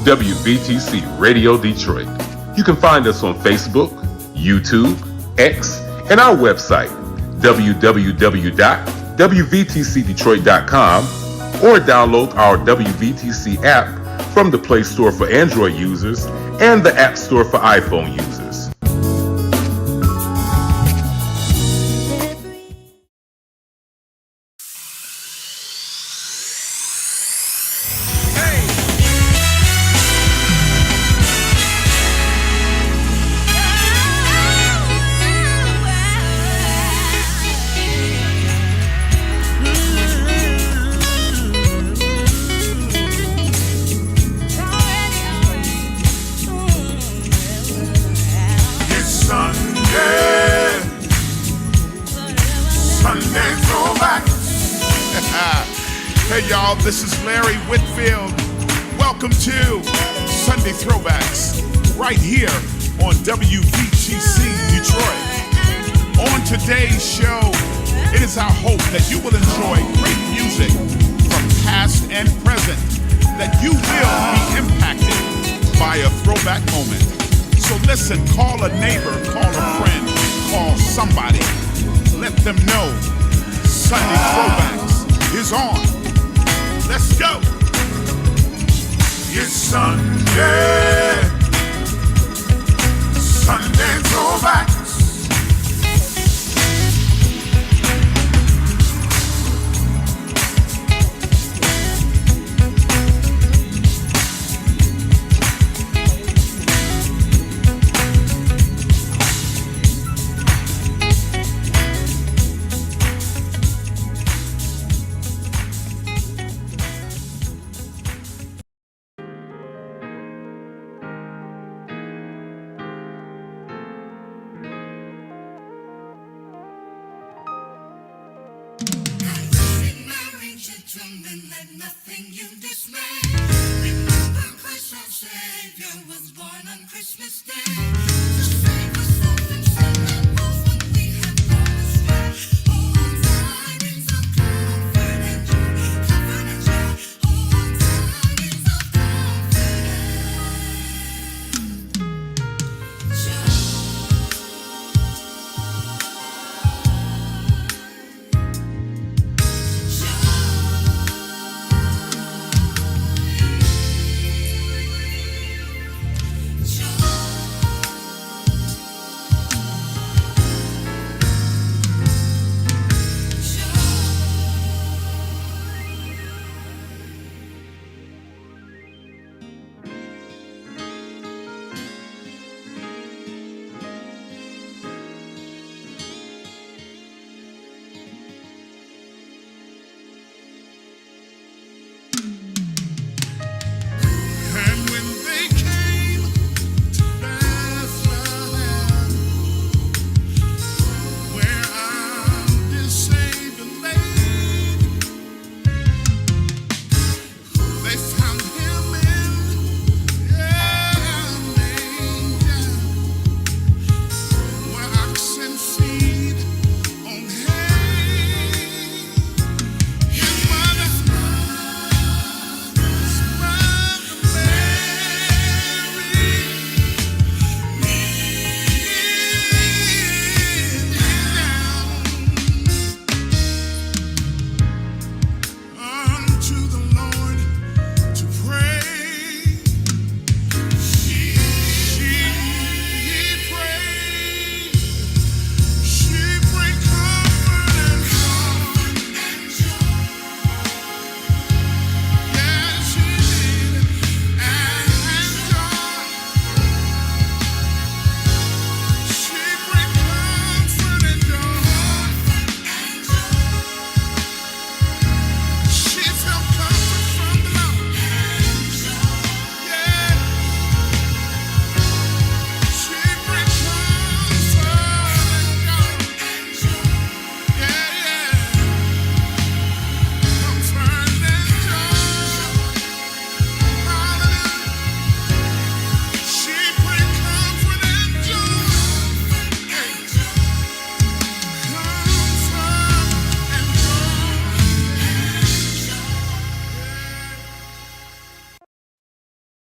WVTC Radio Detroit. You can find us on Facebook, YouTube, X, and our website, www.wvtcdetroit.com, or download our WVTC app from the Play Store for Android users and the App Store for iPhone users. Hey y'all, this is Larry Whitfield. Welcome to Sunday Throwbacks, right here on WVTC Detroit. On today's show, it is our hope that you will enjoy great music from past and present, that you will be impacted by a throwback moment. So listen, call a neighbor, call a friend, call somebody. Let them know Sunday Throwbacks is on. Let's go. It's Sunday. Sunday Throwbacks. Gentlemen, let nothing you dismay. Remember Christ our Savior was born on Christmas Day to save us all from sin and woe when we have gone astray. Oh, tidings of comfort and joy, comfort and joy. Oh, tidings of comfort and joy.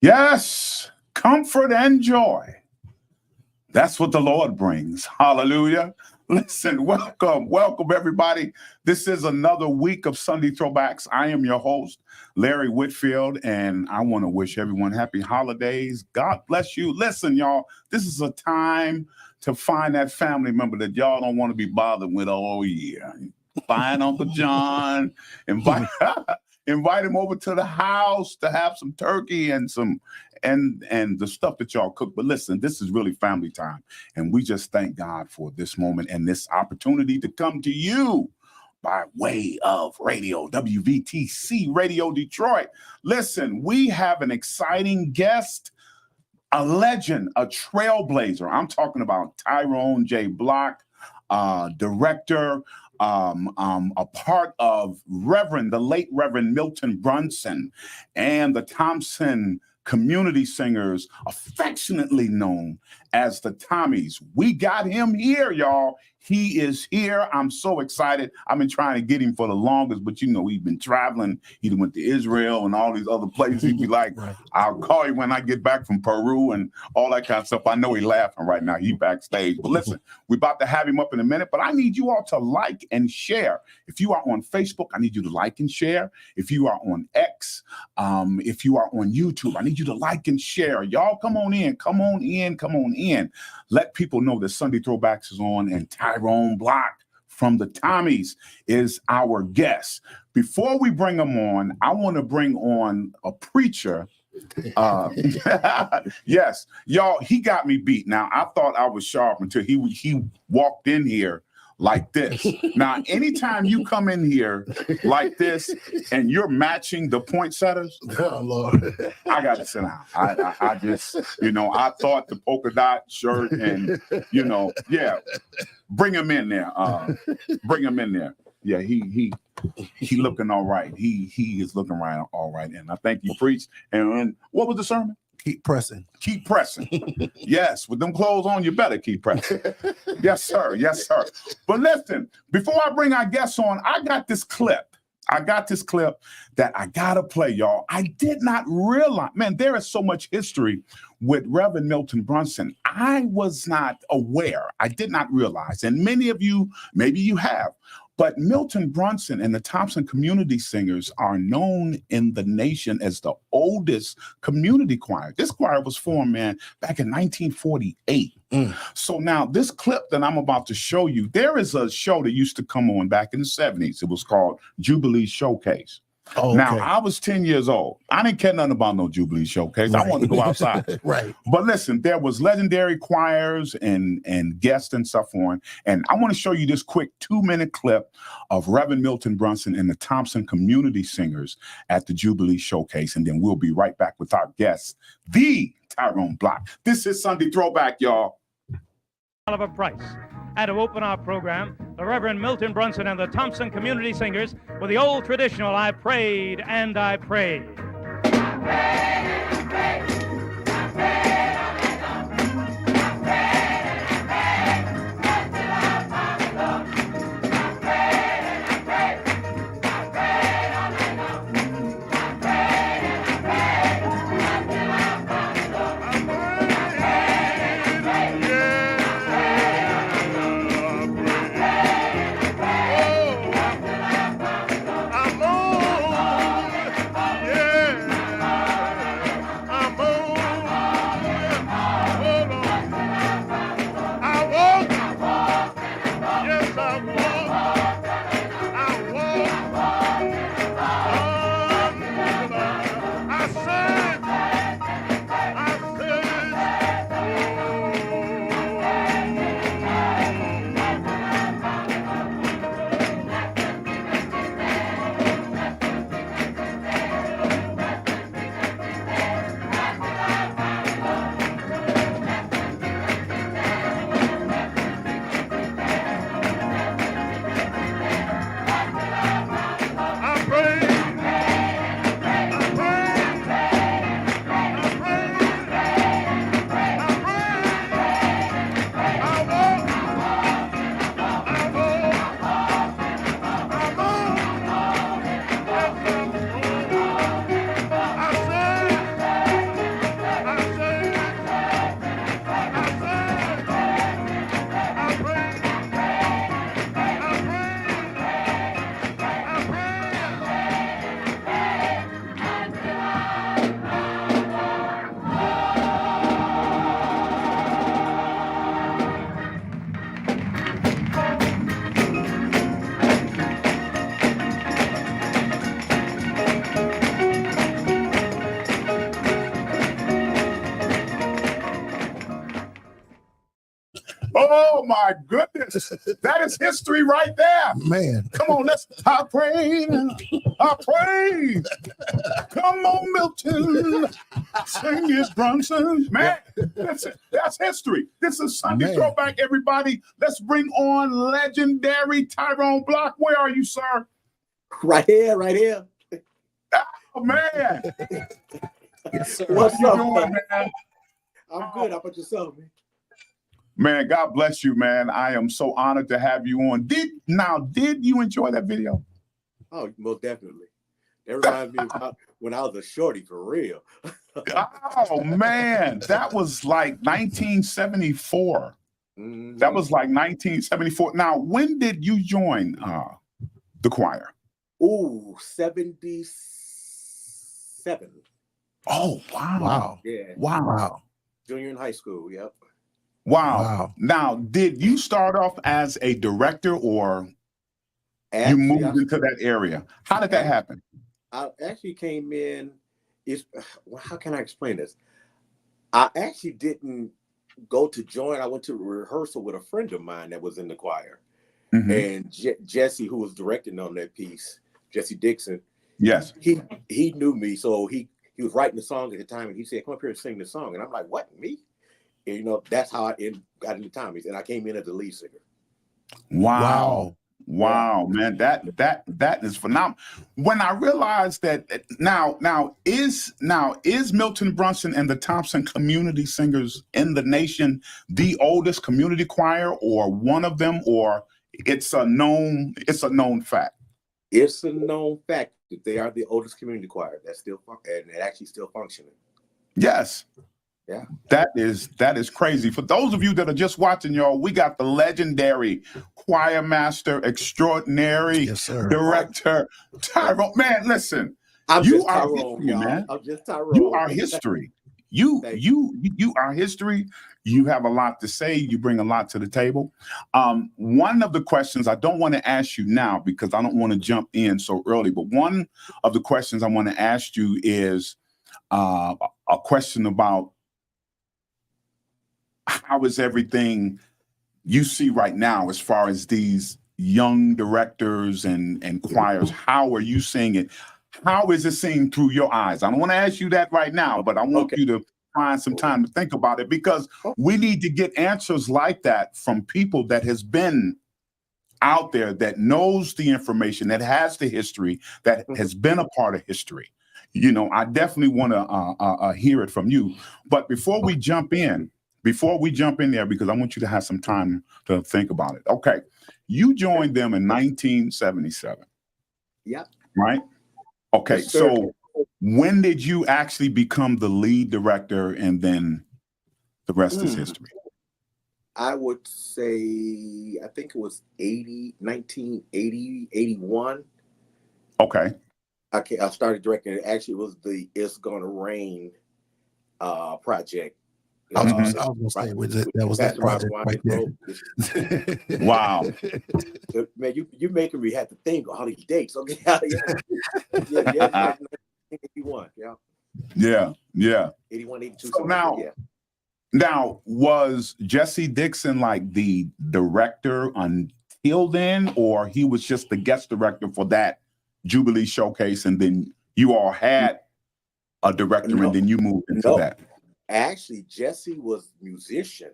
Yes, comfort and joy. That's what the Lord brings. Hallelujah. Listen, welcome everybody. This is another week of Sunday Throwbacks. I am your host, Larry Whitfield, and I want to wish everyone happy holidays. God bless you. Listen, y'all, this is a time to find that family member that y'all don't want to be bothered with all year. Find Uncle John, invite him over to the house to have some turkey and the stuff that y'all cook. But listen, this is really family time. And we just thank God for this moment and this opportunity to come to you by way of radio, WVTC Radio Detroit. Listen, we have an exciting guest, a legend, a trailblazer. I'm talking about Tyrone Block, director, a part of the late Reverend Milton Brunson and the Thompson Community Singers, affectionately known as the Tommies. We got him here, y'all. He is here. I'm so excited. I've been trying to get him for the longest, but you know, he's been traveling. He went to Israel and all these other places. He'd be like, right. I'll call you when I get back from Peru and all that kind of stuff. I know he's laughing right now. He's backstage. But listen, we're about to have him up in a minute, but I need you all to like and share. If you are on Facebook, I need you to like and share. If you are on X, if you are on YouTube, I need you to like and share. Y'all come on in. Let people know that Sunday Throwbacks is on, and Tyrone Block from the Tommies is our guest. Before we bring him on, I want to bring on a preacher. Yes, y'all, he got me beat. Now, I thought I was sharp until he walked in here like this. Now, anytime you come in here like this and you're matching the poinsettias, oh Lord, I got to sit down. I just, I thought the polka dot shirt and, yeah, bring him in there. Yeah, he looking all right. He is looking right, all right. And I think he preached. And what was the sermon? Keep pressing. Keep pressing. Yes, with them clothes on, you better keep pressing. Yes, sir. Yes, sir. But listen, before I bring our guests on, I got this clip that I got to play, y'all. I did not realize, man, there is so much history with Reverend Milton Brunson. I was not aware. I did not realize. And many of you, maybe you have. But Milton Brunson and the Thompson Community Singers are known in the nation as the oldest community choir. This choir was formed, man, back in 1948. So now this clip that I'm about to show you, there is a show that used to come on back in the 70s. It was called Jubilee Showcase. Oh, okay. Now, I was 10 years old. I didn't care nothing about no Jubilee Showcase. Right. I wanted to go outside. Right. But listen, there was legendary choirs and guests and stuff on. And I want to show you this quick 2-minute clip of Reverend Milton Brunson and the Thompson Community Singers at the Jubilee Showcase. And then we'll be right back with our guest, the Tyrone Block. This is Sunday Throwback, y'all. Oliver Price. And to open our program, the Reverend Milton Brunson and the Thompson Community Singers with the old traditional I Prayed and I Prayed. I prayed and I prayed. I prayed all night long. I prayed and I prayed until I found the Lord. I prayed and I prayed. I prayed all night long. I prayed and I prayed until I found the Lord. I prayed and I prayed. Yeah. Oh my goodness. That is history right there. Man. Come on, I prayed. Come on, Milton. Sing it, Brunson. Man, that's history. This is Sunday Throwback, everybody. Let's bring on legendary Tyrone Block. Where are you, sir? Right here. Oh, man. Yes, sir. What's How up, you doing, man? I'm good. How about yourself, man? Man, God bless you, man. I am so honored to have you on. Did you enjoy that video? Oh, most definitely. That reminds me of when I was a shorty, for real. Oh, man. That was like 1974. Mm-hmm. That was like 1974. Now, when did you join the choir? Ooh, 77. Oh, wow. Wow. Yeah. Wow. Junior in high school, yep. Wow. Now, did you start off as a director or Actually, you moved into that area? How did that happen? I actually came in, how can I explain this? I actually didn't go to join. I went to rehearsal with a friend of mine that was in the choir. Mm-hmm. And Jesse, who was directing on that piece, Jesse Dixon, Yes. he knew me. So he was writing the song at the time, and he said, come up here and sing the song. And I'm like, what, me? And, that's how I got into Tommy's, and I came in as the lead singer. Wow, man, that is phenomenal. When I realized that now is Milton Brunson and the Thompson Community Singers in the nation the oldest community choir, or one of them, or it's a known fact? It's a known fact that they are the oldest community choir that's still and actually still functioning. Yes. Yeah. That is crazy. For those of you that are just watching, y'all, we got the legendary choir master extraordinary director Tyrone. Man, listen. I'm you just are Tyrone, history, y'all. man. I'm just Tyrone. You are history. You are history. You have a lot to say. You bring a lot to the table. One of the questions I don't want to ask you now because I don't want to jump in so early, but one of the questions I want to ask you is a question about how is everything you see right now as far as these young directors and choirs? How are you seeing it? How is it seen through your eyes? I don't want to ask you that right now, but I want you to find some time to think about it, because we need to get answers like that from people that has been out there, that knows the information, that has the history, that has been a part of history. I definitely want to hear it from you. But before we jump in there, because I want you to have some time to think about it. Okay. You joined them in 1977. Yeah. Right? Okay. Yes, sir. So when did you actually become the lead director, and then the rest is history? I would say, I think it was 1980, 81. Okay. I started directing it. Actually, it was the It's Gonna Rain project. I was gonna say, that was that project right there. Wow. Man, you making me have to think all these dates. Okay. Yeah, 81. Yeah. 81, 82. So now, was Jesse Dixon like the director until then, or he was just the guest director for that Jubilee showcase, and then you all had a director, and then you moved into that? Actually, Jesse was musician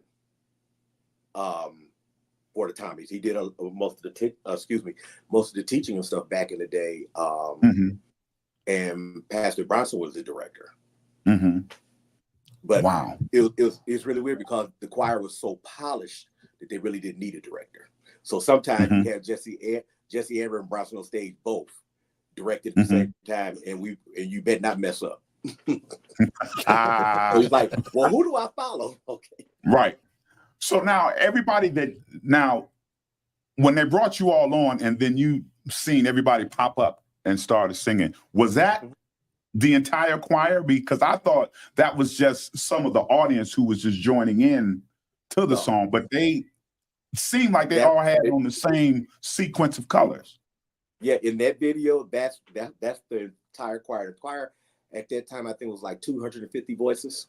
for the Tommies. He did most of the teaching and stuff back in the day. And Pastor Bronson was the director. But it was really weird because the choir was so polished that they really didn't need a director. So sometimes you had Jesse Amber and Bronson on stage both directed at the same time, and you better not mess up. So it's like, well, who do I follow? Okay. Right. So now when they brought you all on, and then you seen everybody pop up and started singing, was that the entire choir? Because I thought that was just some of the audience who was just joining in to the song, but they seemed like they all had on the same sequence of colors. Yeah, in that video, that's the entire choir. The choir at that time, I think it was like 250 voices.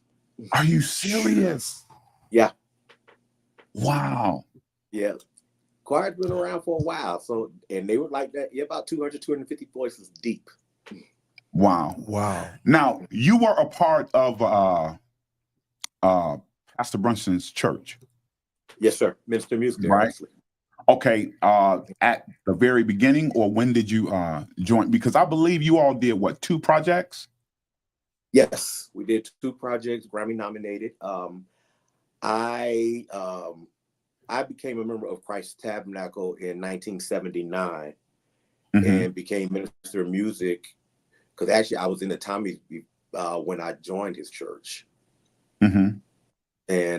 Are you serious? Yeah. Wow. Yeah. Choir's been around for a while. So, and they were like that, about 200, 250 voices deep. Wow. Wow. Now, you were a part of Pastor Brunson's church. Yes, sir. Minister of Music there, Right. actually. Okay. At the very beginning, or when did you join? Because I believe you all did what, 2 projects? Yes, we did 2 projects, Grammy nominated. I became a member of Christ Tabernacle in 1979 and became minister of music because actually I was in the Tommy's when I joined his church. And I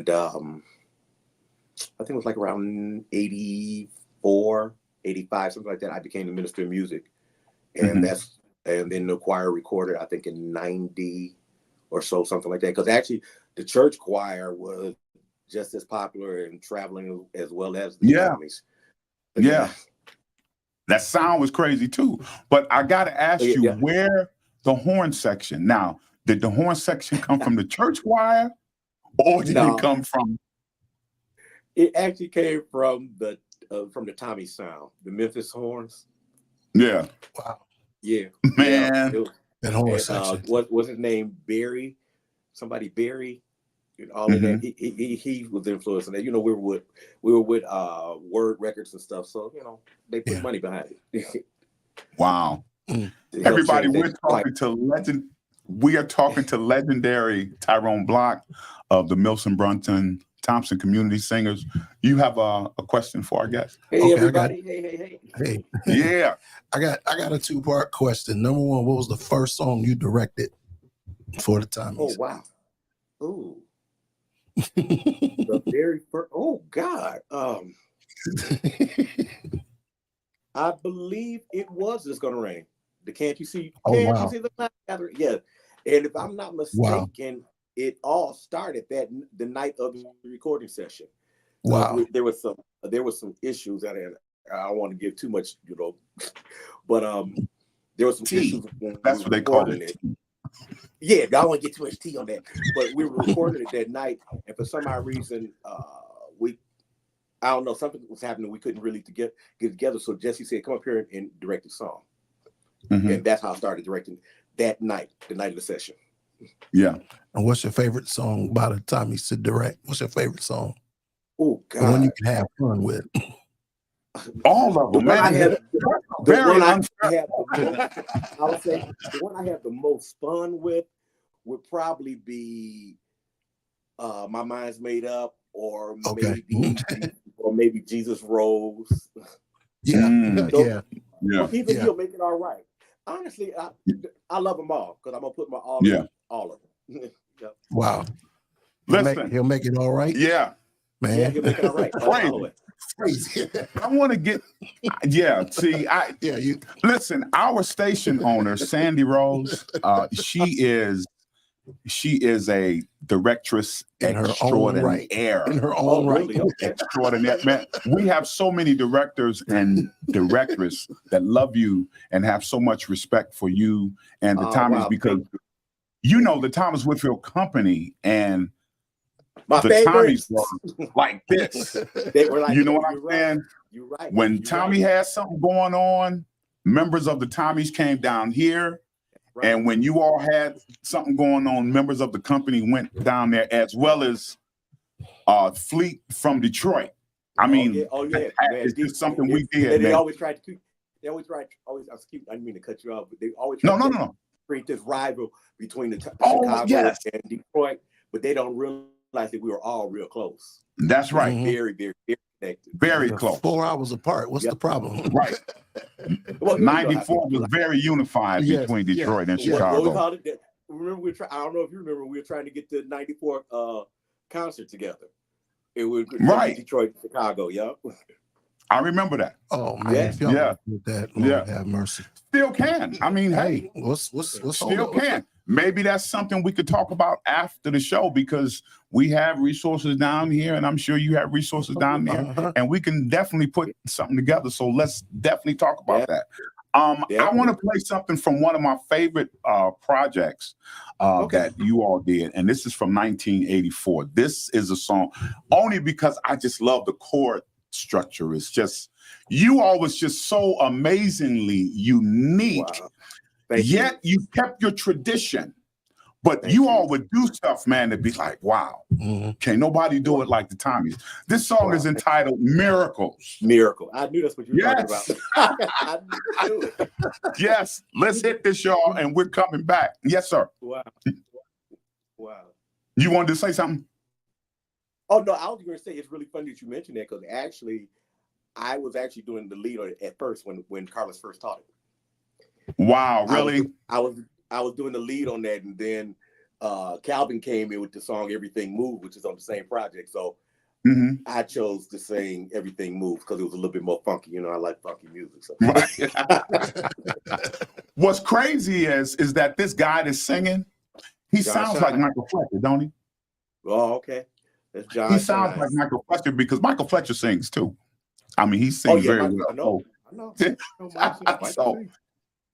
think it was like around 84, 85, something like that. I became the minister of music. And and then the choir recorded, I think in 90 or so, something like that. Because actually the church choir was just as popular and traveling as well as the Tommys. Yeah. That sound was crazy too. But I got to ask you, where the horn section? Now, did the horn section come from the church choir, or did it come from? It actually came from the Tommy sound, the Memphis horns. Yeah. Wow. Yeah. Man. Yeah, that horn section. What was his name? Barry? Somebody Barry? And all of that. He was influencing that. You know, we were with Word Records and stuff. So, you know, they put money behind it. Wow. Everybody, we are talking to legendary Tyrone Block of the Milson Brunson Thompson Community Singers. You have a question for our guest? Hey, everybody. Hey. Yeah. I got a 2-part question. Number 1, what was the first song you directed for the Tommies? Oh, wow. Ooh. The very first, oh God. I believe it was It's Gonna Rain. The Can't You See? You See the Cloud Gathering? Yeah. And if I'm not mistaken, it all started the night of the recording session. Wow. There was some issues that I don't want to give too much, but there was some issues. That's what they call it. Yeah, I don't want to get too much tea on that. But we recorded it that night, and for some odd reason, I don't know, something was happening. We couldn't really get together. So Jesse said, "Come up here and direct the song," and that's how I started directing that night, the night of the session. Yeah. And what's your favorite song by the Tommies to direct? What's your favorite song? Oh God, the one you can have fun with. All of them, man. I would say the one I have the most fun with would probably be My Mind's Made Up, or maybe Jesus Rose. Yeah. Even He'll Make It All Right. Honestly, I love them all because I'm gonna put my all in all of them. Wow. Listen, he'll make it all right. Yeah, man. Yeah, he'll make it all right. Crazy. I want to get. Listen. Our station owner, Sandy Rose, she is a directress extraordinaire. In her own right. Extraordinaire. Man, we have so many directors and directors that love you and have so much respect for you and the Tommies because the Thomas Whitfield Company and my the favorites. Tommies were like this. They were like, you know what I'm saying? You're right. When Tommy had something going on, members of the Tommies came down here. Right. And when you all had something going on, members of the company went down there, as well as Fleet from Detroit. I mean, it's just something we did. They always tried to keep. I didn't mean to cut you off, but they always tried to create this rival between the Chicago and Detroit. But they don't realize that we were all real close. That's right. Very, very, very connected. Very close. 4 hours apart. What's the problem? Right. 94 was very unified between Detroit and Chicago. Well, we called it that. Remember, I don't know if you remember, we were trying to get the 94 concert together. It was Detroit and Chicago, I remember that. Oh man, if y'all did that, Lord have mercy. Still can. I mean, hey, what's still can. Maybe that's something we could talk about after the show because we have resources down here, and I'm sure you have resources down there, and we can definitely put something together. So let's definitely talk about that. I want to play something from one of my favorite projects that you all did, and this is from 1984. This is a song only because I just love the chord structure. It's just, you all was just so amazingly unique. Wow. Yet you kept your tradition. But you all would do stuff, man, to be like, wow, can't nobody do it like the Tommies. This song is entitled Miracles. Miracle. I knew that's what you were talking about. I knew it. Yes, let's hit this, y'all, and we're coming back. Yes, sir. Wow. Wow. You wanted to say something? Oh, no, I was going to say it's really funny that you mentioned that, because actually, I was actually doing the lead on it at first when Carlos first taught it. Wow, really? I was doing the lead on that, and then Calvin came in with the song Everything Moves, which is on the same project. So I chose to sing Everything Moves because it was a little bit more funky. You know, I like funky music. So. Right. What's crazy is that this guy that's singing, he sounds like Michael Fletcher, don't he? Oh, okay. That's John. He sounds like Michael Fletcher because Michael Fletcher sings too. I mean, he sings very well. I know. So,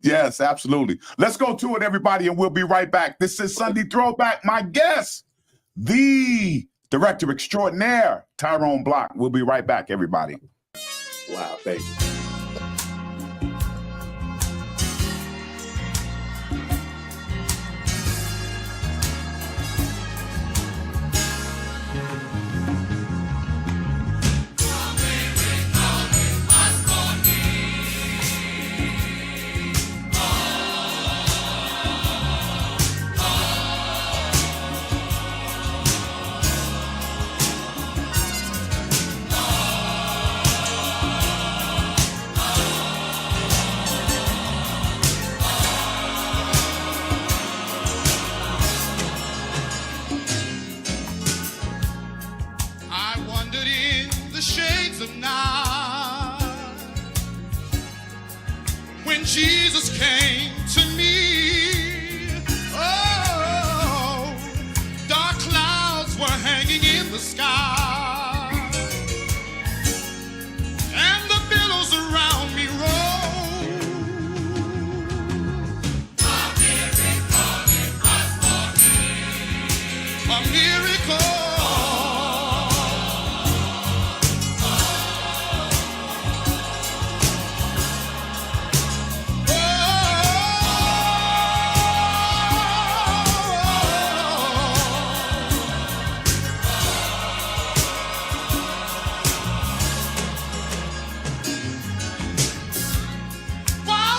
yes, absolutely. Let's go to it, everybody, and we'll be right back. This is Sunday Throwback. My guest, the director extraordinaire, Tyrone Block. We'll be right back, everybody. Wow, thank you. Jesus came to me. Oh, dark clouds were hanging in the sky, and the billows around me rolled. A miracle it was for me. A miracle.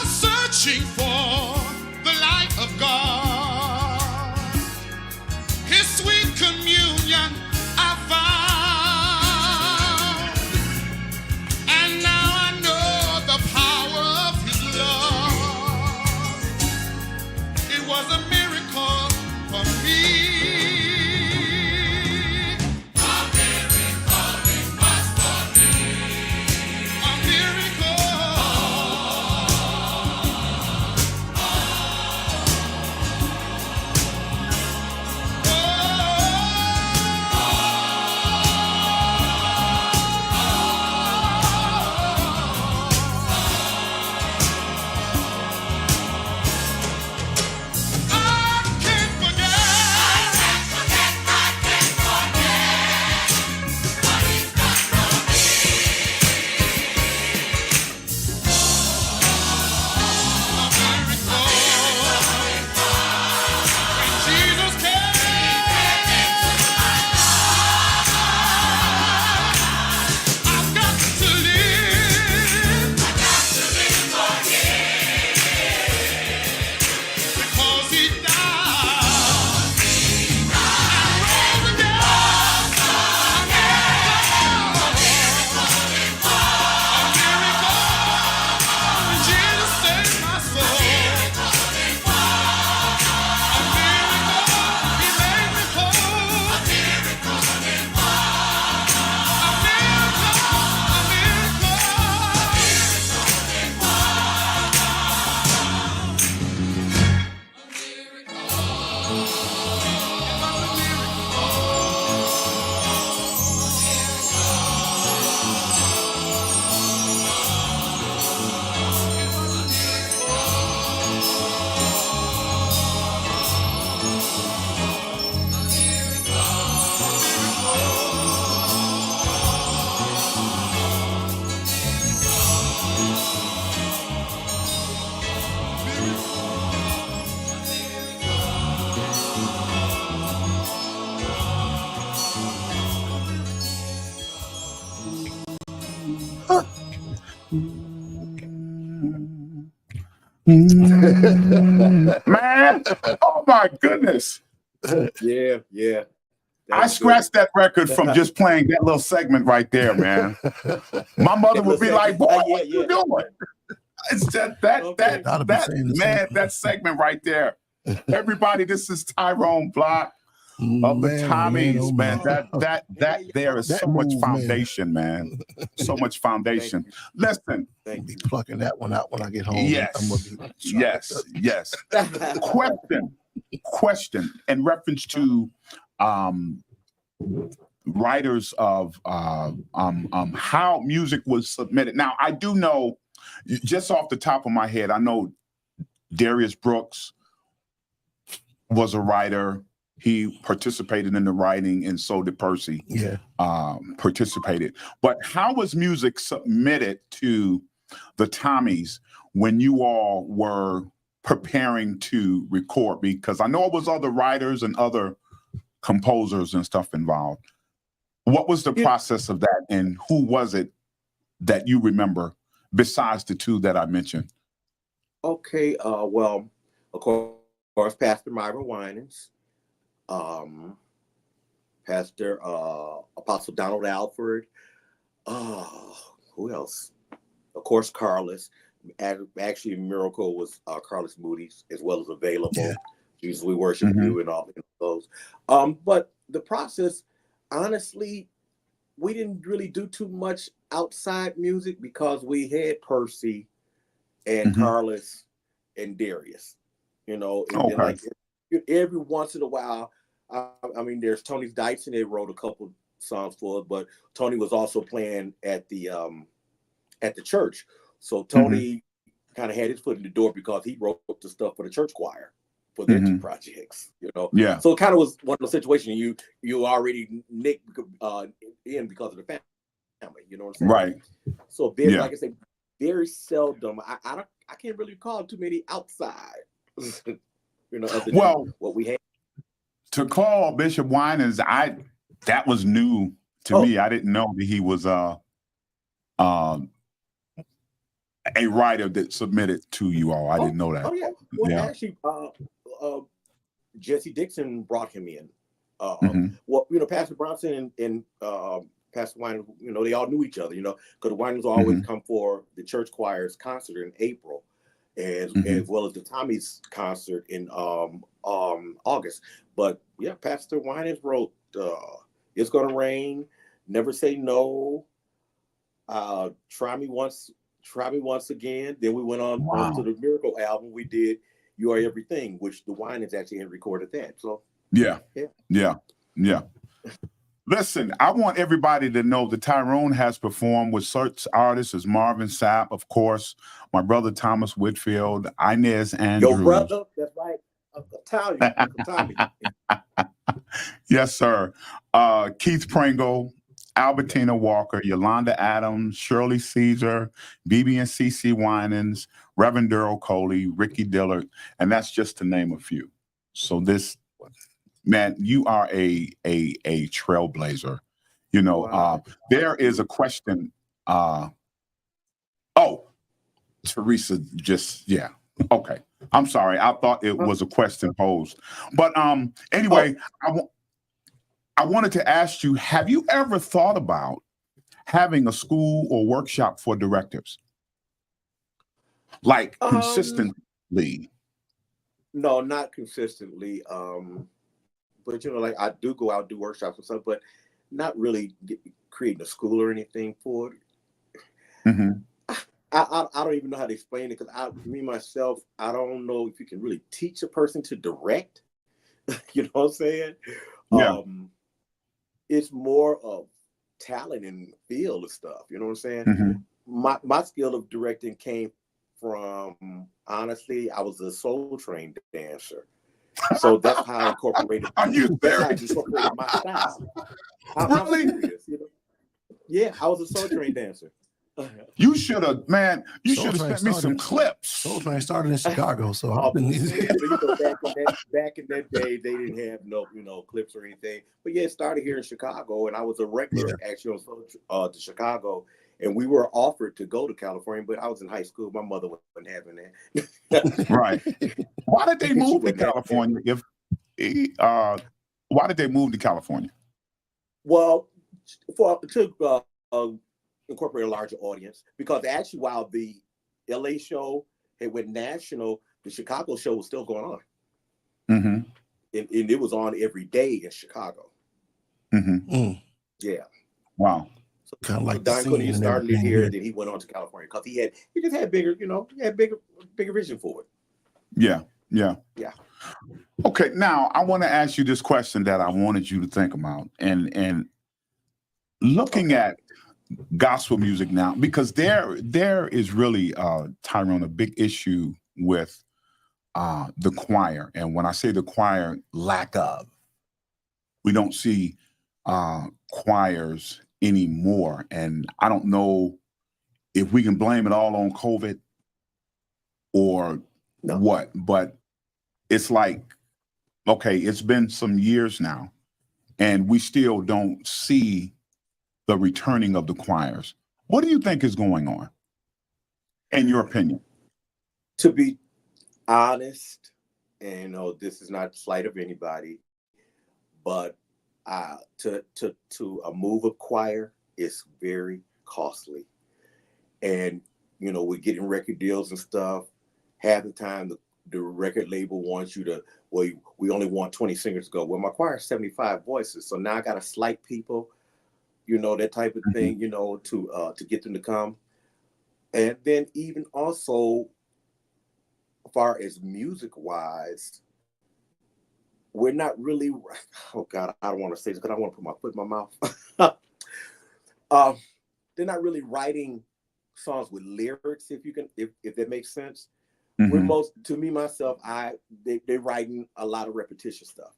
Searching for the light of God, His sweet communion I found, and now I know the power of His love. It was a miracle for me. A miracle it was for me. A miracle. Man, oh my goodness. Yeah. I scratched that record from just playing that little segment right there, man. My mother would be like, "Boy, what you doing?" It's that segment right there. Everybody, this is Tyrone Block of the Tommies, man. That there is so much foundation, man. So much foundation. Listen, I'll be plucking that one out when I get home. Yes. Question in reference to writers of how music was submitted. Now, I do know, just off the top of my head, I know Darius Brooks was a writer. He participated in the writing, and so did Percy. Yeah. Participated. But how was music submitted to the Tommies when you all were preparing to record? Because I know it was other writers and other composers and stuff involved. What was the process of that, and who was it that you remember besides the two that I mentioned? Okay, well, of course, Pastor Myra Winans, Pastor Apostle Donald Alford, who else? Of course, Carlos. Actually, Miracle was Carlos Moody's as well as Available. Yeah. Jesus, we worship you and all of those. But the process, honestly, we didn't really do too much outside music because we had Percy and Carlos and Darius, and then like every once in a while, I mean, there's Tony Dyson. They wrote a couple songs for us, but Tony was also playing at the church. So Tony kind of had his foot in the door because he wrote the stuff for the church choir for their two projects, Yeah. So it kind of was one of those situations you already nicked in because of the family, you know what I'm saying? Right. So very, like I said, very seldom. I can't really call too many outside, other than what we had. To call Bishop Winans, that was new to me. I didn't know that he was a writer that submitted to you all. I didn't know that. Oh yeah. Well, actually, Jesse Dixon brought him in. Well, Pastor Bronson and Pastor Winans, they all knew each other, because the Winans always come for the church choir's concert in April, as well as the Tommy's concert in August. But yeah, Pastor Winans wrote "It's Gonna Rain," "Never Say No," "Try Me Once Again." Then we went on to the Miracle album. We did "You Are Everything," which the Winans actually had recorded that. So yeah. Listen, I want everybody to know that Tyrone has performed with such artists as Marvin Sapp, of course, my brother Thomas Whitfield, Inez Andrews. Your brother, that's right. Tommy. Yes, sir. Keith Pringle, Albertina Walker, Yolanda Adams, Shirley Caesar, BB and CC Winans, Reverend Daryl Coley, Ricky Dillard, and that's just to name a few. So this, man, you are a trailblazer. There is a question. Teresa okay. I'm sorry. I thought it was a question posed. But anyway, I wanted to ask you, have you ever thought about having a school or workshop for directors? Like consistently? No, not consistently. But like I do go out and do workshops and stuff, but not really creating a school or anything for it. I don't even know how to explain it because myself, I don't know if you can really teach a person to direct. You know what I'm saying? Yeah. It's more of talent and feel and stuff. You know what I'm saying? My skill of directing came from, honestly, I was a Soul Train dancer. So that's how I incorporated. Are you serious? Incorporated my style. Really? I'm serious, Yeah, I was a Soul Train dancer. You should have, man. You should have sent me some clips. Soul Train started in Chicago, so back in that day, they didn't have no clips or anything. But yeah, it started here in Chicago, and I was a regular actually on to Chicago, And we were offered to go to California, but I was in high school. My mother wasn't having that. Right. Why did they She move to wouldn't have California? Why did they move to California? Well, to incorporate a larger audience, because actually, while the LA show had went national, the Chicago show was still going on, Mm-hmm. and it was on every day in Chicago. Mm-hmm. Yeah. Wow. So Kind of like the Don Quinn, he scene and started it everything here, here. then he went on to California because he just had bigger, he had bigger vision for it. Yeah. Yeah. Yeah. Okay. Now I want to ask you this question that I wanted you to think about, and looking at gospel music now, because there is really, Tyrone, a big issue with the choir. And when I say the choir, lack of, we don't see choirs anymore. And I don't know if we can blame it all on COVID or what, but it's like, okay, it's been some years now and we still don't see the returning of the choirs. What do you think is going on, in your opinion? To be honest, and this is not slight of anybody, but to move a choir is very costly. And we're getting record deals and stuff. Half the time the record label wants you to, well, we only want 20 singers to go. Well, my choir is 75 voices, so now I got to slight people, that type of thing, to get them to come. And then even also, as far as music wise, we're not really, oh God, I don't want to say this because I don't want to put my foot in my mouth. They're not really writing songs with lyrics, if that makes sense. Mm-hmm. We're to me, myself, they're writing a lot of repetition stuff.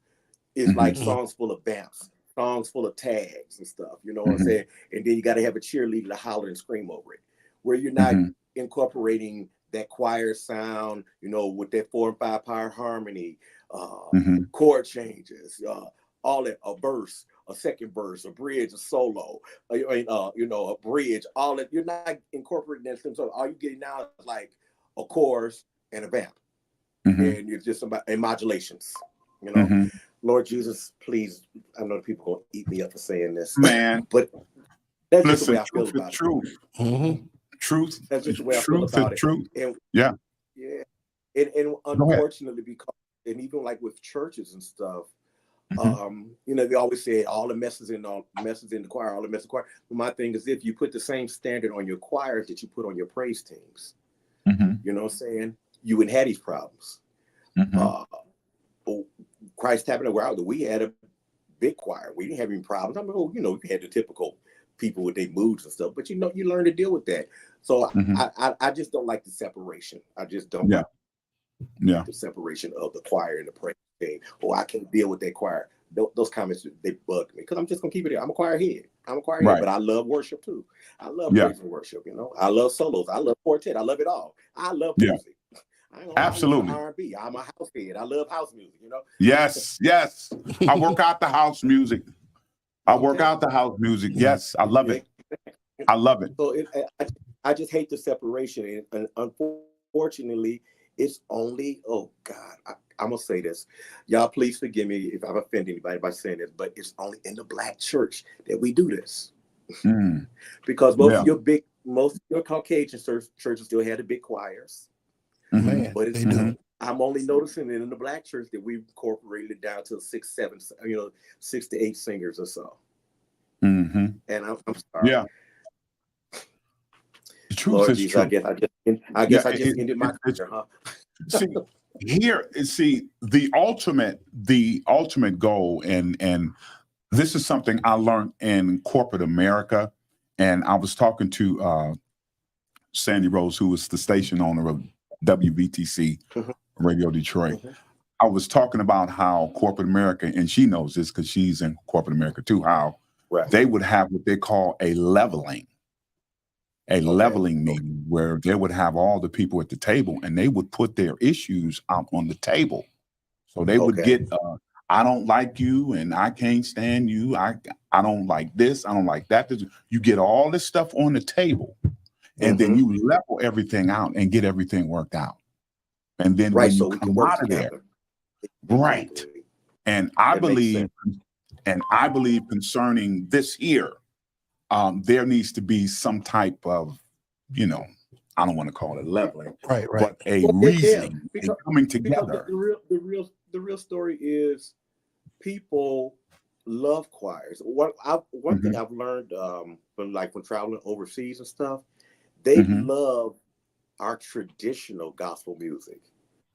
It's like songs full of bamps, songs full of tags and stuff, you know what I'm saying? And then you got to have a cheerleader to holler and scream over it, where you're not incorporating that choir sound, with that 4 and 5 power harmony, chord changes, all that, a verse, a second verse, a bridge, a solo, a bridge, all that. You're not incorporating that. So all you're getting now is like a chorus and a vamp, and you're just about and modulations. Lord Jesus, please. I know the people gonna eat me up for saying this, man, but that's just the listen, way I feel truth about is truth. Truth. That's just the way I feel about it. Truth. And yeah. And unfortunately, because and even like with churches and stuff, they always say all the messes in the choir, all the mess in the choir. But my thing is, if you put the same standard on your choirs that you put on your praise teams, you know what I'm saying, you wouldn't have these problems. Christ Tabernacle, we had a big choir. We didn't have any problems. I mean, we had the typical people with their moods and stuff, but you learn to deal with that. So I just don't like the separation. I just don't like the separation of the choir and the praise team. I can't deal with that choir. Those comments, they bug me because I'm just gonna keep it there. I'm a choir head. But I love worship too. I love praise and worship. I love solos. I love quartet. I love it all. I love music. Absolutely. R&B. I'm a house head. I love house music. Yes. I work out the house music. Yes, I love it. I love it. So I just hate the separation, and unfortunately, it's only, oh God, I'm gonna say this, y'all. Please forgive me if I've offended anybody by saying this, but it's only in the Black church that we do this, because most of your Caucasian churches still had the big choirs. But I'm only noticing it in the Black church that we've incorporated it down to 6 to 8 singers or so. And I'm sorry. Yeah. The truth Lord is Jesus, true. I guess I just ended my career, huh? See, the ultimate goal, and this is something I learned in corporate America, and I was talking to Sandy Rose, who was the station owner of WVTC Radio Detroit. I was talking about how corporate America, and she knows this because she's in corporate America too, how they would have what they call a leveling meeting where they would have all the people at the table and they would put their issues out on the table. So they would get I don't like you and I can't stand you. I don't like this. I don't like that. You get all this stuff on the table and then you level everything out and get everything worked out. And then when you come out of there, right. And I believe concerning this here, there needs to be some type of, I don't want to call it leveling, but a reasoning, coming together. The real story is people love choirs. One thing I've learned from traveling overseas and stuff, they love our traditional gospel music.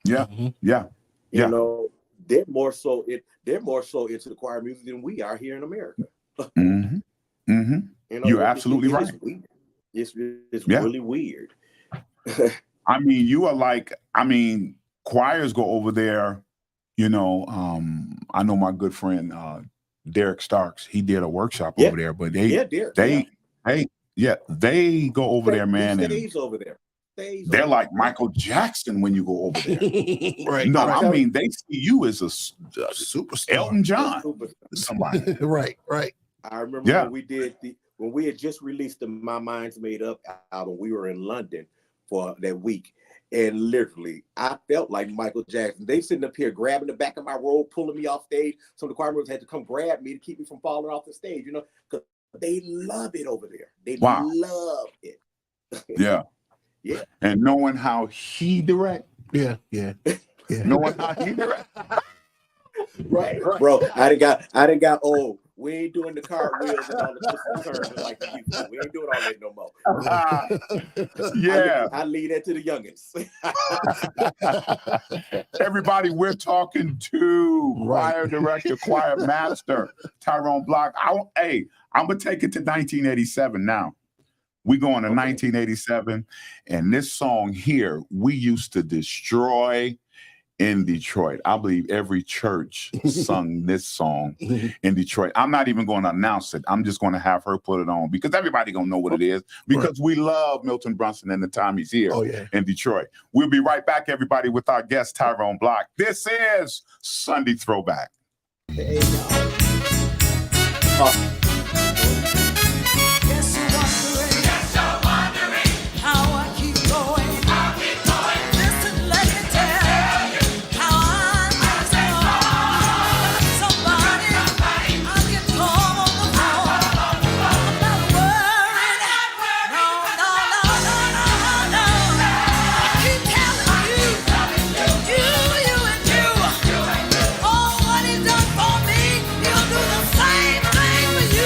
Yeah, yeah. You know, they're more so into the choir music than we are here in America. You're absolutely right. It's really weird. I mean, choirs go over there. I know my good friend Derek Starks. He did a workshop over there, but they go over there, man. Stays over there. They're like Michael Jackson when you go over there. I mean, they see you as a superstar, Elton John, somebody. Right. I remember when we had just released the My Mind's Made Up album. We were in London for that week, and literally, I felt like Michael Jackson. They sitting up here grabbing the back of my robe, pulling me off stage. Some of the choir members had to come grab me to keep me from falling off the stage. Because they love it over there. They love it. Yeah. Yeah. And knowing how he direct. Yeah. Knowing how he direct. Right. Bro, I done got old. We ain't doing the cartwheels and all the twists and turns like we used to. We ain't doing all that no more. Yeah. I leave that to the youngins. Everybody, we're talking to choir director, choir master, Tyrone Block. I'm going to take it to 1987 now. We going to 1987, and this song here, we used to destroy in Detroit. I believe every church sung this song in Detroit. I'm not even going to announce it. I'm just going to have her put it on because everybody going to know what it is because we love Milton Brunson and the time he's here in Detroit. We'll be right back, everybody, with our guest, Tyrone Block. This is Sunday Throwback. Hey, Oh, what he done for me, he'll do the same thing for you.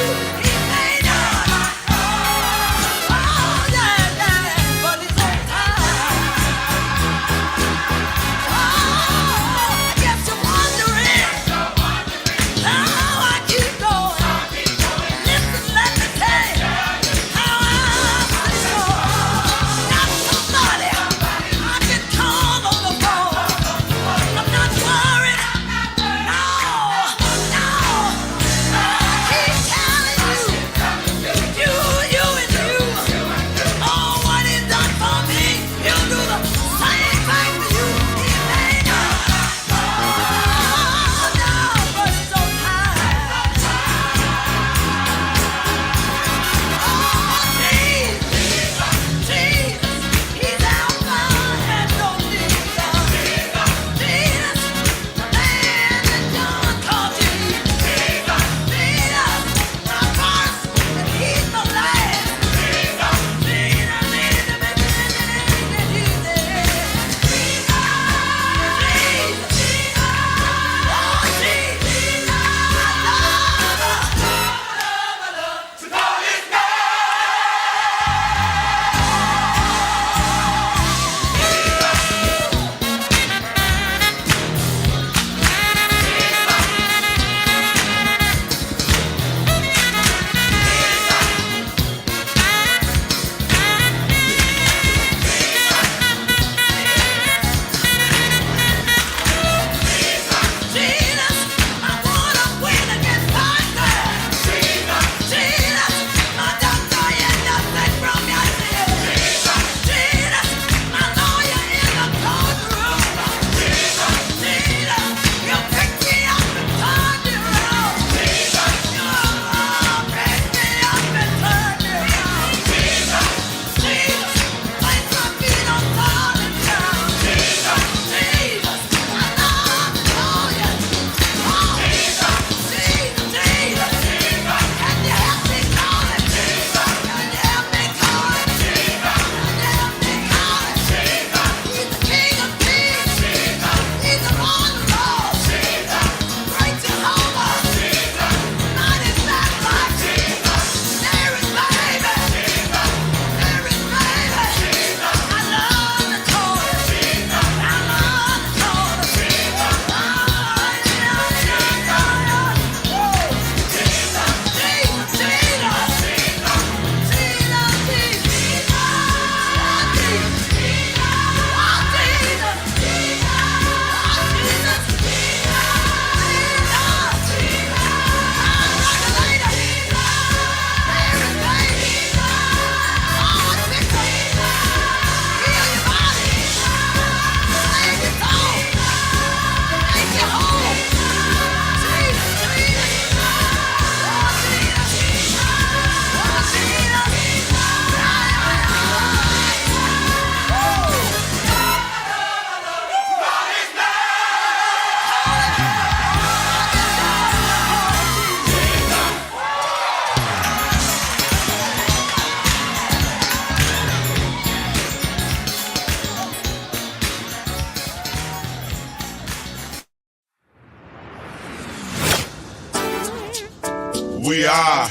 We are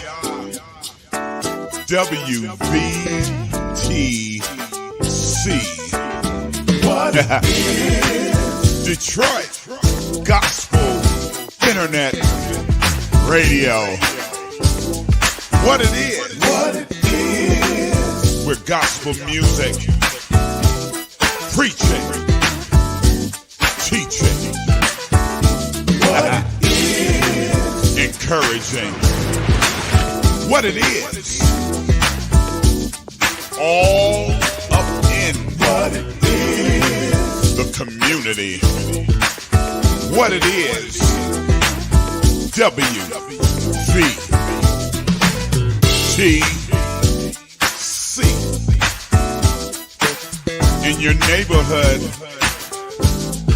WVTC. What is Detroit Gospel Internet Radio? What it is? We're gospel music, preaching, teaching, encouraging. What it is? All up in the community. What it is? WVTC. In your neighborhood,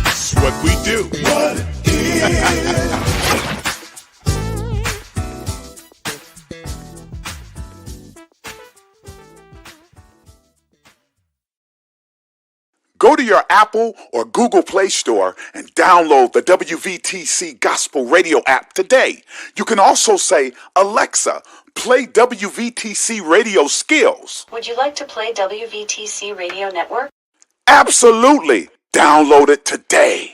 it's what we do. What it is. Go to your Apple or Google Play Store and download the WVTC Gospel Radio app today. You can also say, Alexa, play WVTC Radio Skills. Would you like to play WVTC Radio Network? Absolutely. Download it today.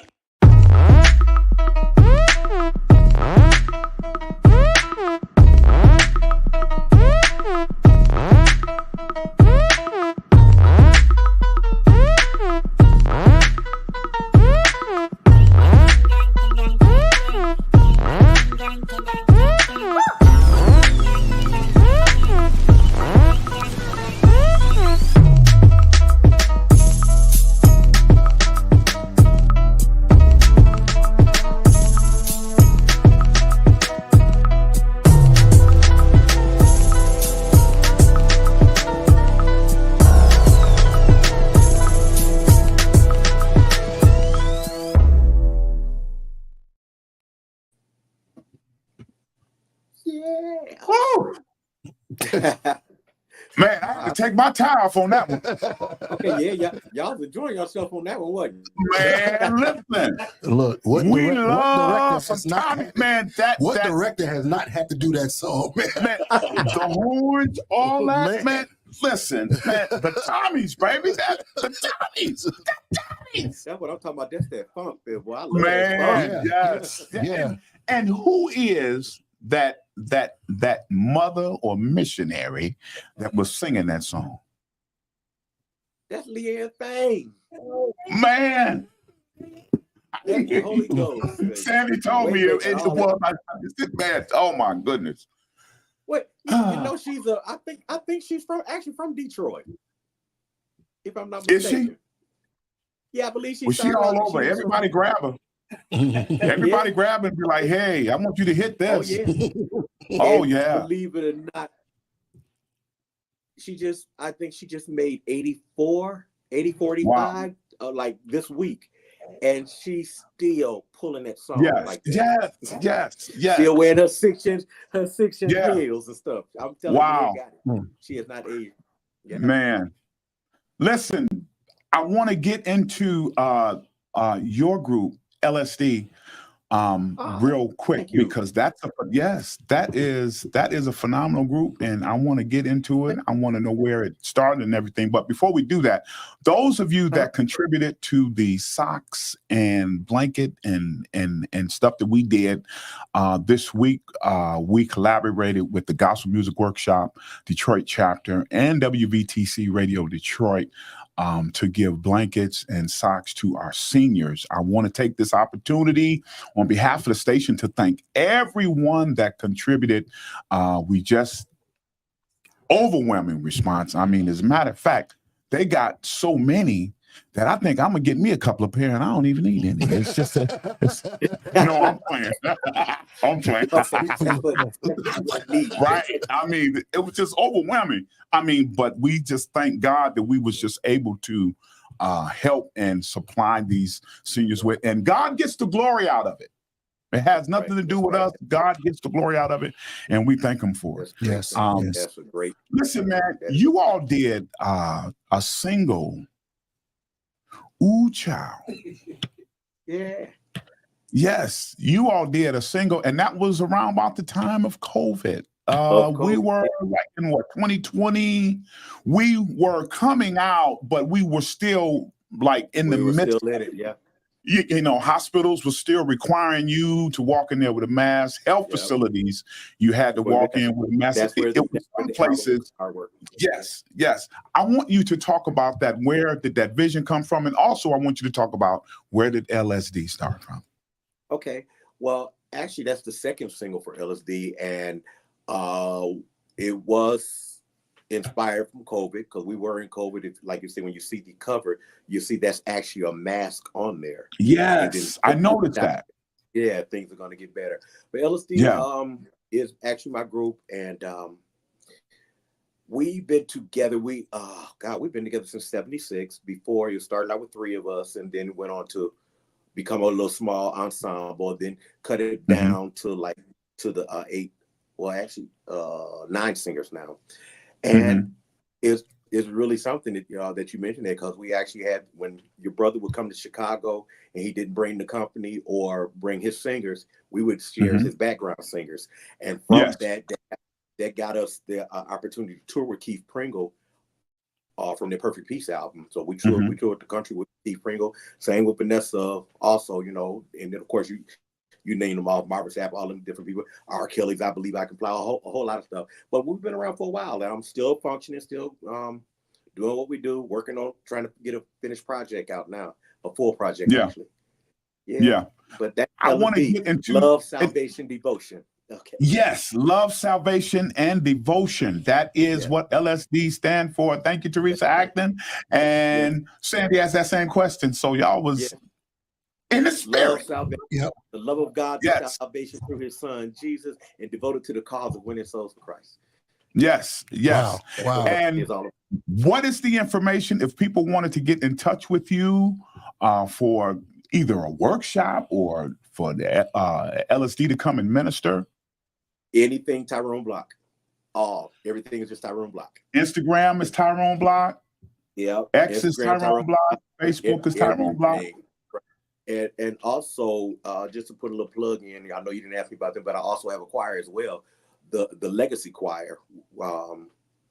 Man, I had to take my tie off on that one. Okay, yeah, y'all was enjoying yourself on that one, wasn't you? Man, listen. Look, what We director love has some not Tommy, had- man. What director has not had to do that song, man? Man, the horns, all that, Man. man. Listen, man, the Tommies, baby. The Tommies. That's what I'm talking about. That's that funk, boy. I love Man, that yes. Yeah. And who is that mother or missionary that was singing that song? That's Leanne Fang. Man. That's the Holy Ghost. Sandy told me it was. Man, oh my goodness. Wait, you know she's I think she's from Detroit. If I'm not Is mistaken. she? Yeah, I believe she's. Was she all over? Everybody grab her. Everybody grab her and be like, hey, I want you to hit Oh this. yeah. Oh, And yeah. Believe it or not, I think she just made 84, 45 like this week. And she's still pulling that song like that. Yes. Still wearing her 6-inch Yeah. heels and stuff. I'm telling Wow. you, they got it. She has not aged. Yeah. Man. Listen, I want to get into your group, LSD, real quick because that is a phenomenal group, and I want to get into it. I want to know where it started and everything. But before we do that, those of you that contributed to the socks and blanket and stuff that we did this week, we collaborated with the Gospel Music Workshop Detroit chapter and WVTC Radio Detroit to give blankets and socks to our seniors. I want to take this opportunity on behalf of the station to thank everyone that contributed. We just overwhelming response. I mean, as a matter of fact, they got so many that I think I'm gonna get me a couple of pair and I don't even need any. It's just no, I'm playing. I'm playing. Right. I mean, it was just overwhelming. I mean, but we just thank God that we was just able to help and supply these seniors with, and God gets the glory out of it. It has nothing to do with us. God gets the glory out of it, and we thank him for it. Yes. That's a great. Listen, man, you all did a single, Ooh Child. Yeah. Yes, you all did a single, and that was around about the time of COVID. We were like in what 2020. We were coming out, but we were still like in the midst. Still in it, yeah. You know, hospitals were still requiring you to walk in there with a mask. Health facilities, you had to walk in with a mask. That's where It was some places. Yes, yes. I want you to talk about that. Where did that vision come from? And also, I want you to talk about where did LSD start from? Okay. Well, actually, that's the second single for LSD, and it was inspired from COVID because we were in COVID. If, like you say, when you see the cover, you see that's actually a mask on there. Yes, I noticed that. Yeah, things are going to get better. But LSD is actually my group, and we've been together. We've been together since '76. Before it started out with 3 of us, and then went on to become a little small ensemble, then cut it down to the 8, well, actually 9 singers now. And it's really something that that you mentioned there, because we actually had, when your brother would come to Chicago and he didn't bring the company or bring his singers, we would share his background singers, and from that got us the opportunity to tour with Keith Pringle from the Perfect Peace album. So we toured the country with Keith Pringle, sang with Vanessa also, you know, and then of course you name them all, Marvin Sapp, all them different people, R. Kelly's I Believe I Can Fly, a whole lot of stuff. But we've been around for a while, and I'm still functioning, still doing what we do, working on trying to get a finished project out now, a full project actually. Yeah. But that I want to get into love, salvation, devotion. Okay. Yes, love, salvation, and devotion. That is what LSD stand for. Thank you, Teresa Acton. And Sandy asked that same question. So y'all was in the spirit. Love, the love of God, salvation through his son, Jesus, and devoted to the cause of winning souls for Christ. Yes, yes. Wow. And what is the information if people wanted to get in touch with you for either a workshop or for the LSD to come and minister? Anything Tyrone Block. Everything is just Tyrone Block. Instagram is Tyrone Block. Yeah. X is Tyrone Block. Facebook is Tyrone Block. And also, just to put a little plug in, I know you didn't ask me about them, but I also have a choir as well. The Legacy Choir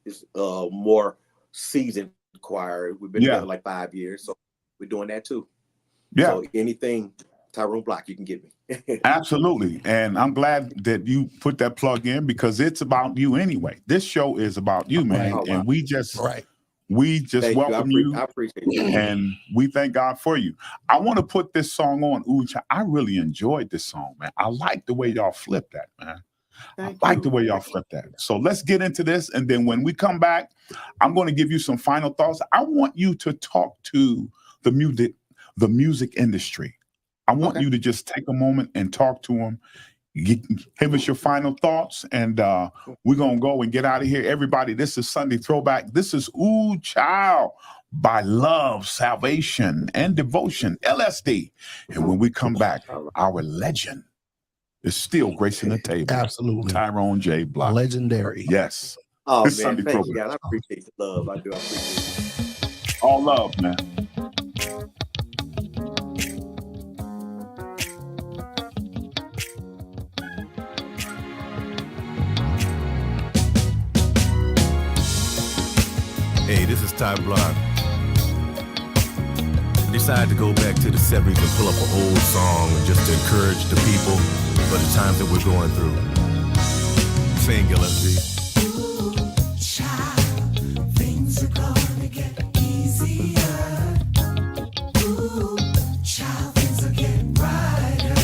is a more seasoned choir. We've been together like 5 years, so we're doing that too. Yeah. So anything Tyrone Block, you can get me. Absolutely. And I'm glad that you put that plug in, because it's about you anyway. This show is about you, man. And we just welcome you. I appreciate you. And we thank God for you. I want to put this song on. Ooh, I really enjoyed this song, man. I like the way y'all flip that, man. The way y'all flip that. So let's get into this. And then when we come back, I'm going to give you some final thoughts. I want you to talk to the music industry. I want you to just take a moment and talk to them. Give us your final thoughts, and we're going to go and get out of here. Everybody, this is Sunday Throwback. This is Ooh Child by Love, Salvation, and Devotion, LSD. And when we come back, our legend is still gracing the table. Absolutely. Tyrone J. Block. Legendary. Yes. Oh, this man, Sunday thank you, Throwback. guys. I appreciate the love. I do. I appreciate it. All love, man. Hey, this is Ty Block. I decided to go back to the 70s and pull up an old song just to encourage the people for the times that we're going through. Sing, LSD. Child, things are gonna get easier. Ooh, child, things are getting brighter.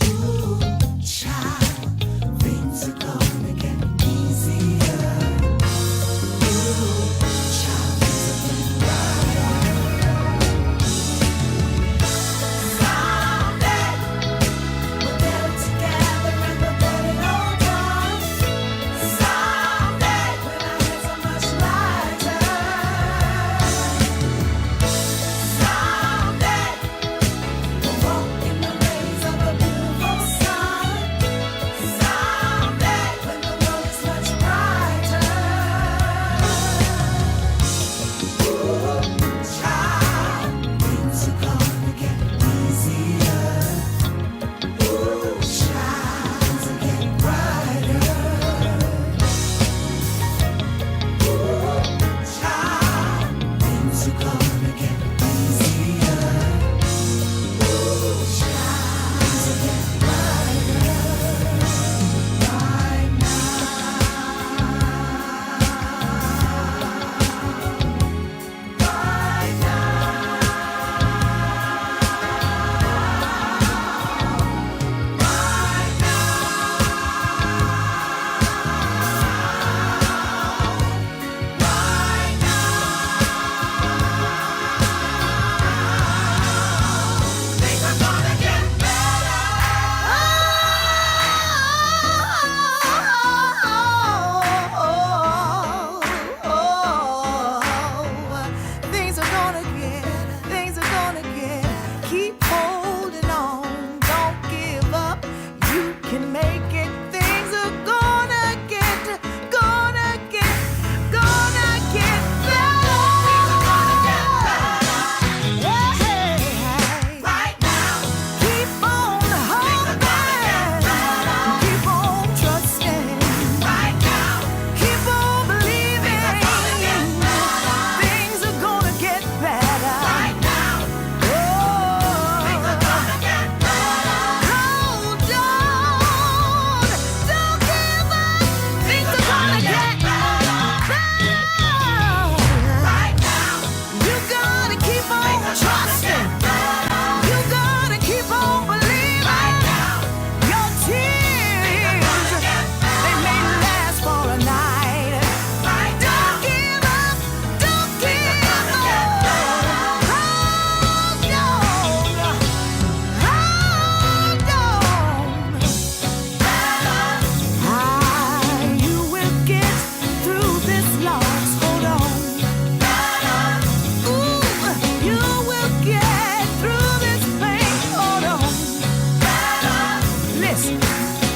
Ooh, child, things are gonna get easier. Ooh, child, things are getting brighter. Someday we'll get it together and we'll get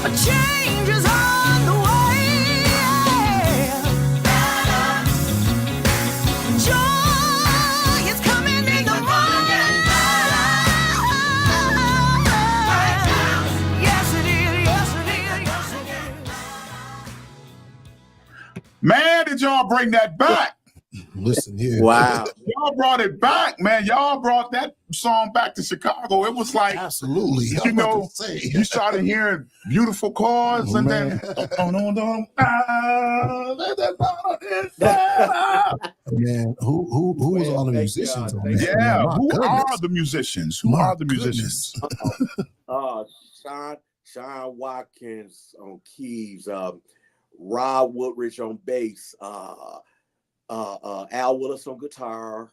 A change is on the way. Joy is coming in the morning. Yes, it is. Yes, it is. Yes, it is. Man, did y'all bring that back? Listen here. Wow. Y'all brought it back, man. Y'all brought that song back to Chicago. It was like, Absolutely. you know, you started hearing beautiful chords and Man. Man, who was all the Thank musicians God, on thank that? yeah, Man, my who goodness. are the musicians? Who My are the musicians? Sean Watkins on keys, Rob Woodridge on bass, Al Willis on guitar,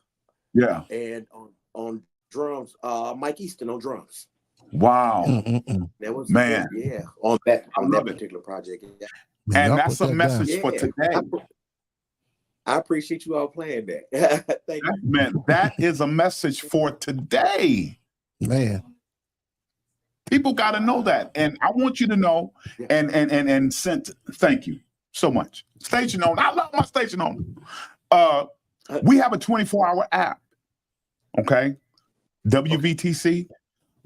Yeah. and on drums, Mike Easton on drums. Wow. That was Man. yeah, on that love it. particular project. Yeah. Man, And y'all that's put a that message down. for today. I appreciate you all playing that. Thank you. Man, that is a message for today. Man. People got to know that. And I want you to know and sent thank you so much. Station owner. I love my station owner. We have a 24-hour app. Okay. WVTC.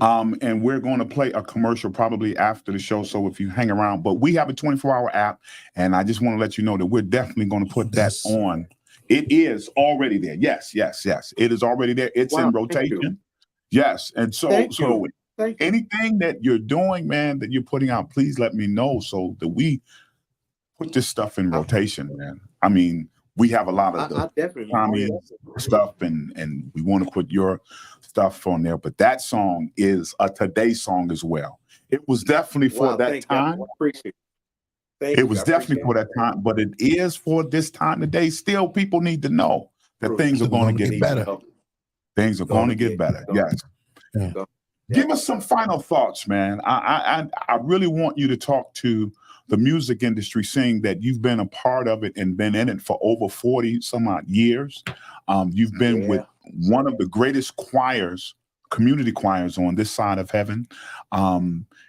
And we're going to play a commercial probably after the show. So if you hang around, but we have a 24-hour app, and I just want to let you know that we're definitely going to put that on. It is already there. Yes. It is already there. It's in rotation. Yes. And so anything that you're doing, man, that you're putting out, please let me know so that we put this stuff in rotation, man. I mean, we have a lot of the Tommy stuff, and we want to put your stuff on there. But that song is a today song as well. It was definitely for that time. It was definitely for that time, but it is for this time today. Still, people need to know that things are going to get better. Things are going to get better. Yes. Yeah. Give us some final thoughts, man. I really want you to talk to the music industry, seeing that you've been a part of it and been in it for over 40 some odd years. You've been with one of the greatest choirs, community choirs on this side of heaven.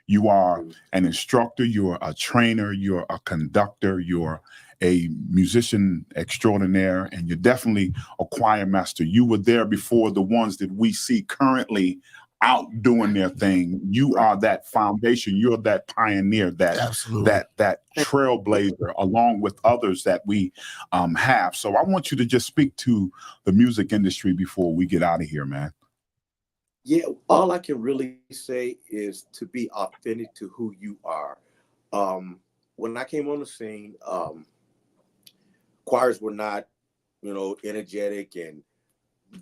You are an instructor, you're a trainer, you're a conductor, you're a musician extraordinaire, and you're definitely a choir master. You were there before the ones that we see currently out doing their thing. You are that foundation. You're that pioneer, that trailblazer, along with others that we have. So I want you to just speak to the music industry before we get out of here, man. Yeah, all I can really say is to be authentic to who you are. When I came on the scene, choirs were not, energetic and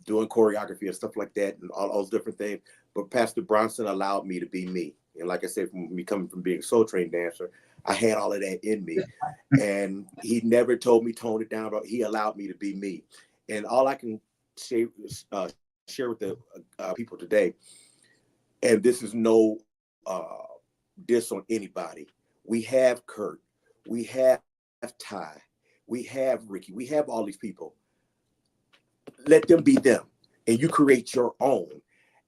doing choreography and stuff like that and all those different things. But Pastor Bronson allowed me to be me. And like I said, from me coming from being a soul train dancer, I had all of that in me. And he never told me tone it down, but he allowed me to be me. And all I can say is, share with the people today, and this is no diss on anybody. We have Kurt, we have Ty, we have Ricky, we have all these people. Let them be them, and you create your own.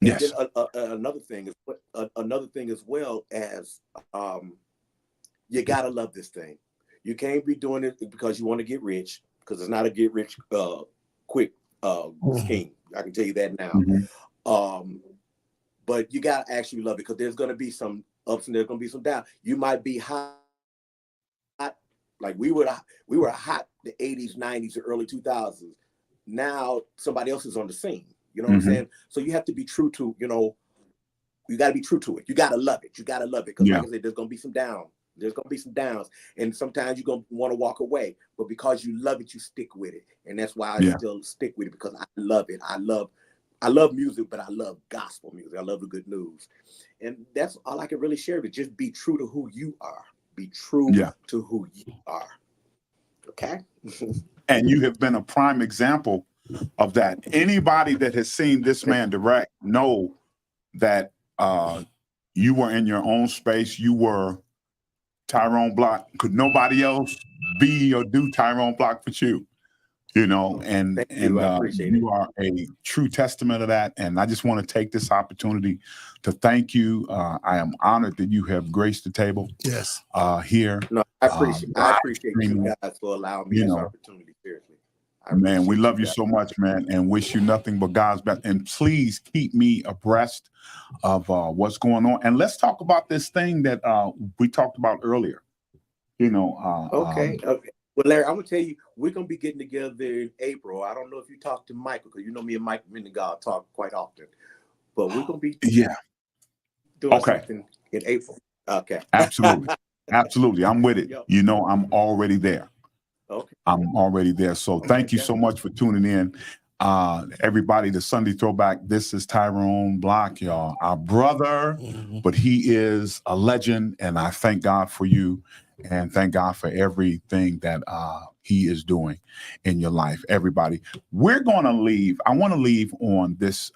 Yes. And then another thing as well as you gotta love this thing. You can't be doing it because you want to get rich, because it's not a get rich quick scheme. I can tell you that now. But you gotta actually love it, because there's gonna be some ups and there's gonna be some downs. You might be hot, like we were hot the 80s, 90s, and early 2000s. Now somebody else is on the scene. You know what I'm saying? So you have to be true to, you got to be true to it. You got to love it. You got to love it. Because like I said, there's going to be some downs. There's going to be some downs. And sometimes you're going to want to walk away. But because you love it, you stick with it. And that's why I still stick with it, because I love it. I love music, but I love gospel music. I love the good news. And that's all I can really share with. Just be true to who you are. Be true to who you are. Okay? And you have been a prime example of that. Anybody that has seen this man direct know that you were in your own space. You were Tyrone Block. Could nobody else be or do Tyrone Block but you? You know, and Thank you. I appreciate you it. are a true testament of that. And I just want to take this opportunity to thank you. I am honored that you have graced the table. Yes. Here. No, I appreciate you streaming, guys for allowing me this opportunity. Seriously. Man, we love you so much, man, and wish you nothing but God's best. And please keep me abreast of what's going on. And let's talk about this thing that we talked about earlier. You know. Okay. Well, Larry, I'm gonna tell you, we're gonna be getting together in April. I don't know if you talked to Michael, because you know me and Mike Mendengar talk quite often. But we're gonna be doing something in April. Okay. Absolutely. Absolutely. I'm with it. Yep. You know, I'm already there. Okay. I'm already there. So thank you so much for tuning in. Everybody, the Sunday Throwback. This is Tyrone Block, y'all. Our brother, but he is a legend, and I thank God for you. And thank God for everything that he is doing in your life. Everybody, we're going to leave. I want to leave on this,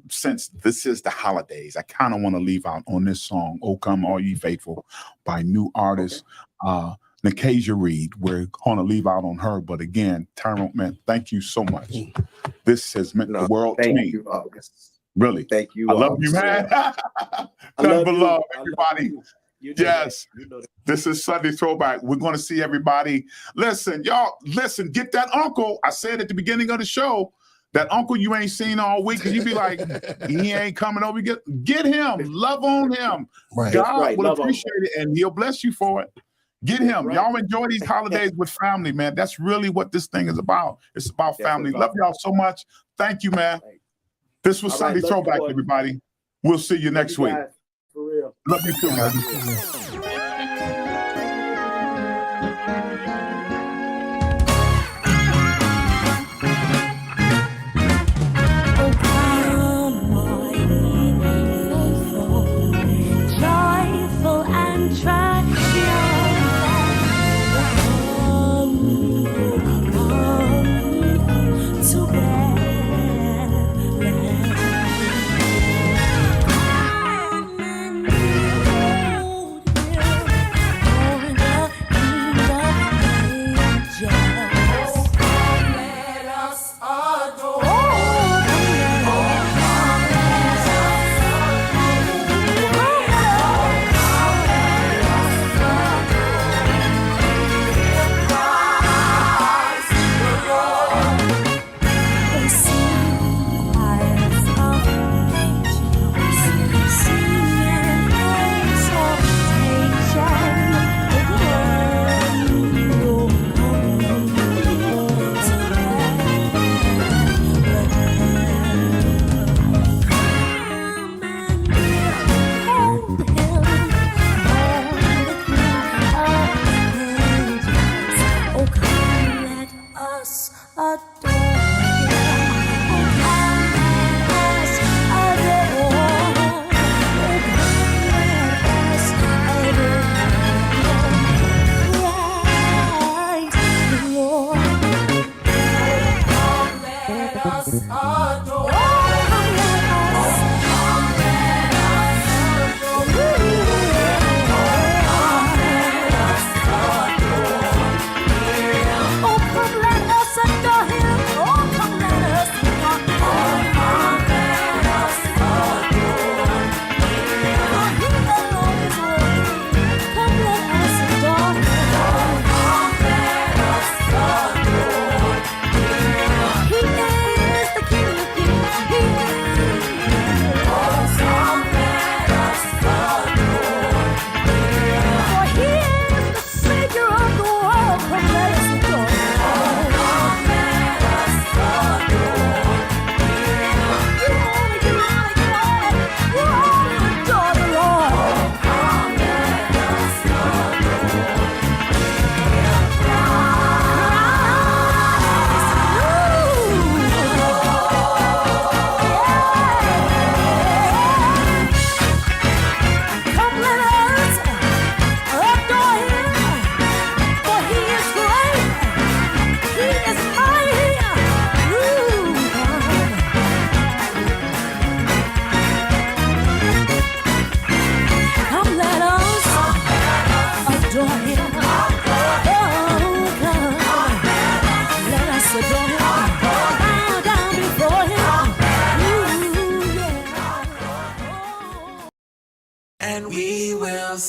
since this is the holidays, I kind of want to leave out on this song, "O Come All Ye Faithful," by new artist Nikasia Reed. We're going to leave out on her. But again, Tyrone, man, thank you so much. This has meant the world to me. Really. Thank you. I love you, man. Nothing but love, everybody. Yes, this is Sunday Throwback. We're going to see everybody. Listen, y'all, get that uncle. I said at the beginning of the show, that uncle you ain't seen all week, because you be like, he ain't coming over. Get him. Love on him. Right. God will appreciate it, and he'll bless you for it. Get him. Y'all enjoy these holidays with family, man. That's really what this thing is about. It's about family. Love y'all so much. Thank you, man. This was Sunday Throwback, everybody. We'll see you next week. For real. Love you too, man. Joyful and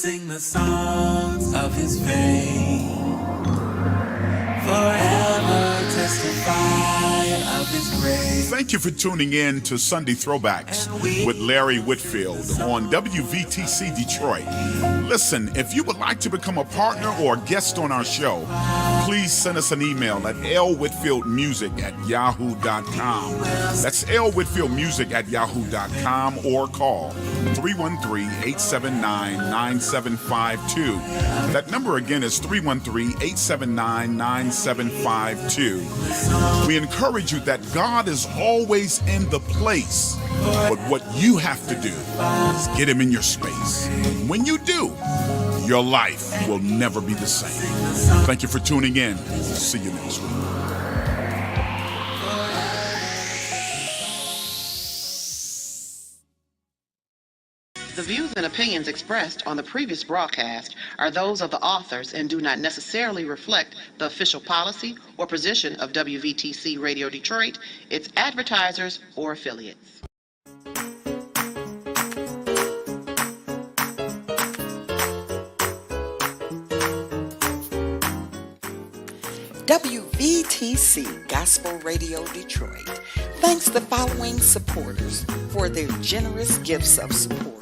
sing the songs of his fame, forever testify of his grace. Thank you for tuning in to Sunday Throwbacks with Larry Whitfield on WVTC Detroit. Listen, if you would like to become a partner or a guest on our show, please send us an email at lwhitfieldmusic@yahoo.com. That's lwhitfieldmusic@yahoo.com, or call 313-879-9752. That number again is 313-879-9752. We encourage you that God is always in the place, but what you have to do is get him in your space. When you do, your life will never be the same. Thank you for tuning in. See you next week. The views and opinions expressed on the previous broadcast are those of the authors and do not necessarily reflect the official policy or position of WVTC Radio Detroit, its advertisers, or affiliates. WVTC Gospel Radio Detroit thanks the following supporters for their generous gifts of support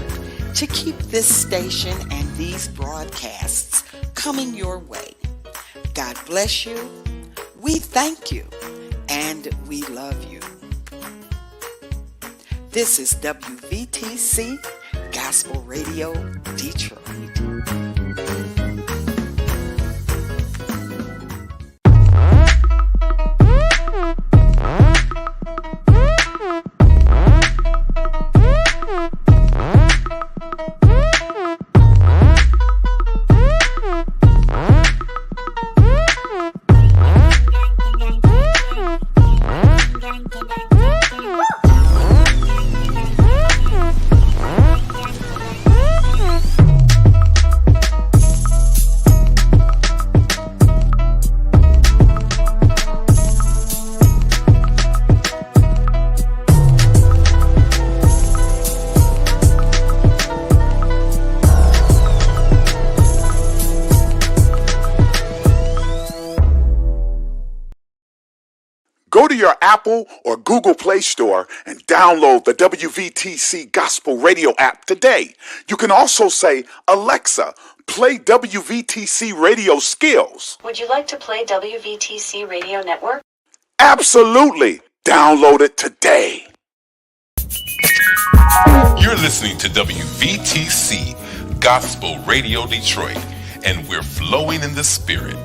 to keep this station and these broadcasts coming your way. God bless you, we thank you, and we love you. This is WVTC Gospel Radio Detroit. Go to your Apple or Google Play Store and download the WVTC Gospel Radio app today. You can also say, Alexa, play WVTC Radio Skills. Would you like to play WVTC Radio Network? Absolutely. Download it today. You're listening to WVTC Gospel Radio Detroit, and we're flowing in the Spirit.